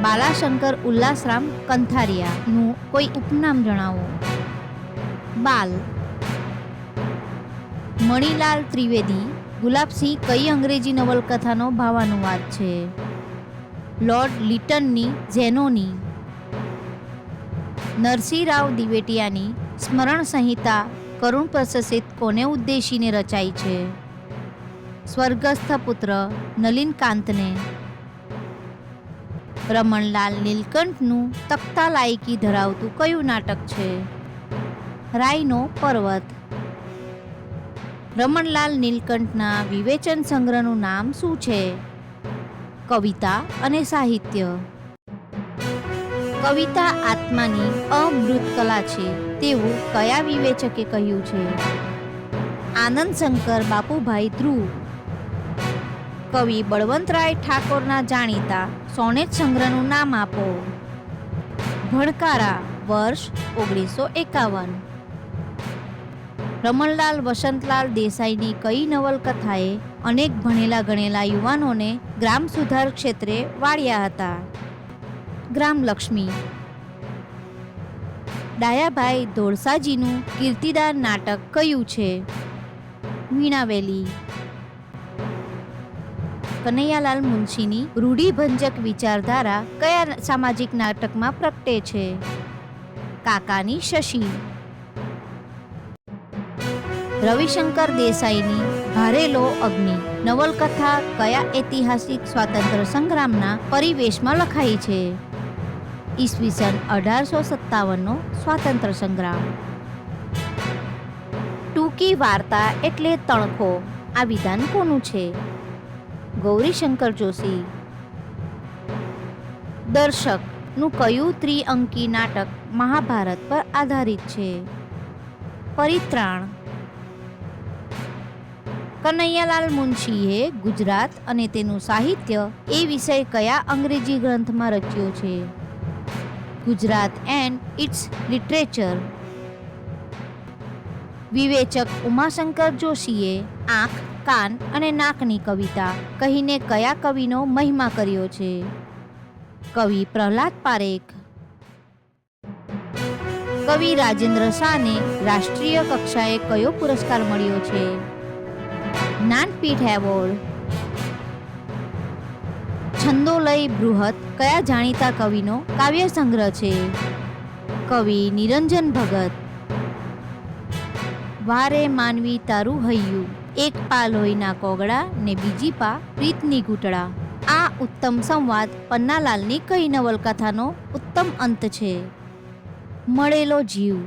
બાલાશંકર ઉલ્લાસરામ કંથારિયાનું કોઈ ઉપનામ જણાવો. બાલ. મણિલાલ ત્રિવેદી ગુલાબસિંહ કઈ અંગ્રેજી નવલકથાનો ભાવાનુવાદ છે? લોર્ડ લિટનની ઝેનોની. નરસિંહરાવ દિવેટિયાની સ્મરણ સંહિતા કરુણ પ્રશસ્તિત કોને ઉદ્દેશીને રચાઈ છે? સ્વર્ગસ્થ પુત્ર નલિનકાંતને. રમણલાલ નીલકંઠનું તખ્તા લાયકી ધરાવતું કયું નાટક છે? રાયનો પર્વત. રમણલાલ નીલકંઠના વિવેચન સંગ્રહનું નામ શું છે? કવિતા અને સાહિત્ય. કવિતા આત્માની અમૃત કલા છે તેવું કયા વિવેચકે કહ્યું છે? આનંદ શંકર બાપુભાઈ ધ્રુવ. કવિ બળવંતરાય ઠાકોરના જાણીતા સોનેટ સંગ્રહનું નામ આપો. ભણકારા, વર્ષ 1951. રમણલાલ વસંતલાલ દેસાઈની કઈ નવલકથાએ અનેક ભણેલા ગણેલા યુવાનોને ગ્રામ સુધાર ક્ષેત્રે વાળ્યા હતા? ગ્રામલક્ષ્મી. ડાયાભાઈ ધોળસાજીનું કીર્તિદાર નાટક કયું છે? વીણાવેલી. કનૈયાલાલ મુનશીની રૂઢિભંજક વિચારધારા કયા સામાજિક નાટકમાં પ્રગટે છે? કાકાની શશી. રવિશંકર દેસાઈની ભારેલો અગ્નિ નવલકથા કયા ઐતિહાસિક સ્વાતંત્ર્ય સંગ્રામના પરિવેશમાં લખાઈ છે? ઈસવીસન 1857નો સ્વાતંત્ર્ય સંગ્રામ. ટૂંકી વાર્તા એટલે તણખો આ વિધાન કોનું છે? ગૌરીશંકર જોશી. દર્શકનું કયું ત્રિઅંકી નાટક મહાભારત પર આધારિત છે? પરિત્રાણ. કનૈયાલાલ મુનશીએ ગુજરાત અને તેનું સાહિત્ય એ વિષય કયા અંગ્રેજી ગ્રંથમાં રચ્યો છે? Gujarat and its literature. વિવેચક ઉમાશંકર જોશીએ આંખ, કાન અને નાકની કવિતા કહીને કયા કવિનો મહિમા કર્યો છે? કવિ પ્રહલાદ પારેખ. કવિ રાજેન્દ્ર શાહને રાષ્ટ્રીય કક્ષાએ કયો પુરસ્કાર મળ્યો છે? જ્ઞાનપીઠ એવોર્ડ. છંદોલય બૃહત કયા જાણીતા કવિનો કાવ્ય સંગ્રહ છે? કવિ નિરંજન ભગત. વારે માનવી તારું હૈયું, એક પા લોહીના કોગળા ને બીજી પા પ્રીતની ઘૂંટડા. આ ઉત્તમ સંવાદ પન્નાલાલની કઈ નવલકથાનો ઉત્તમ અંત છે? મળેલો જીવ.